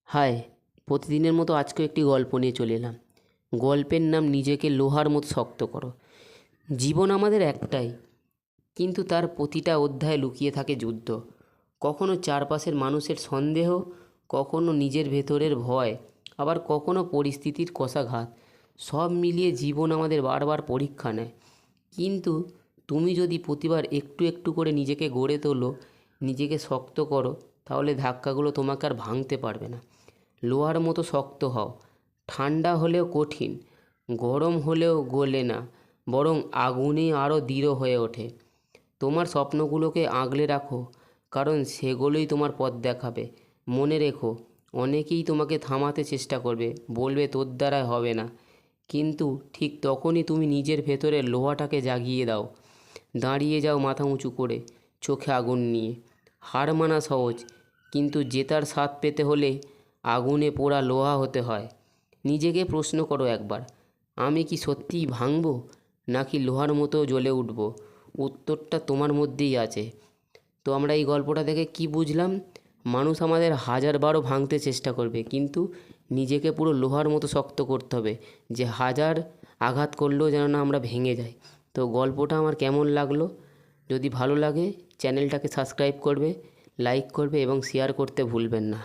High, প্রতিদিনের মতো আজকেও একটি গল্প নিয়ে চলে এলাম। গল্পের নাম নিজেকে লোহার মতো শক্ত করো। জীবন আমাদের একটাই, কিন্তু তার প্রতিটা অধ্যায়ে লুকিয়ে থাকে যুদ্ধ। কখনো চারপাশের মানুষের সন্দেহ, কখনো নিজের ভেতরের ভয়, আবার কখনো পরিস্থিতির কষাঘাত। সব মিলিয়ে জীবন আমাদের বারবার পরীক্ষা নেয়। কিন্তু তুমি যদি প্রতিবার একটু একটু করে নিজেকে গড়ে তোলো, নিজেকে শক্ত করো, তাহলে ধাক্কাগুলো তোমাকে আর ভাঙতে পারবে না। লোহার মতো শক্ত হও। ঠান্ডা হলেও কঠিন, গরম হলেও গলে না, বরং আগুনে আরও দৃঢ় হয়ে ওঠে। তোমার স্বপ্নগুলোকে আগলে রাখো, কারণ সেগুলোই তোমার পথ দেখাবে। মনে রেখো, অনেকেই তোমাকে থামাতে চেষ্টা করবে, বলবে তোর দ্বারা হবে না। কিন্তু ঠিক তখনই তুমি নিজের ভেতরের লোহাটাকে জাগিয়ে দাও। দাঁড়িয়ে যাও মাথা উঁচু করে, চোখে আগুন নিয়ে। হার মানা সহজ, কিন্তু জেতার স্বাদ পেতে হলে আগুনে পোড়া লোহা হতে হয়। নিজেকে প্রশ্ন করো একবার, আমি কি সত্যিই ভাঙবো, নাকি লোহার মতো জ্বলে উঠব? উত্তরটা তোমার মধ্যেই আছে। তো আমরা এই গল্পটা থেকে কি বুঝলাম? মানুষ আমাদের হাজারবারও ভাঙতে চেষ্টা করবে, কিন্তু নিজেকে পুরো লোহার মতো শক্ত করতে হবে, যে হাজার আঘাত করলেও যেন না আমরা ভেঙে যাই। তো গল্পটা আমার কেমন লাগলো? যদি ভালো লাগে চ্যানেলটাকে সাবস্ক্রাইব করবে, লাইক করবে এবং শেয়ার করতে ভুলবেন না।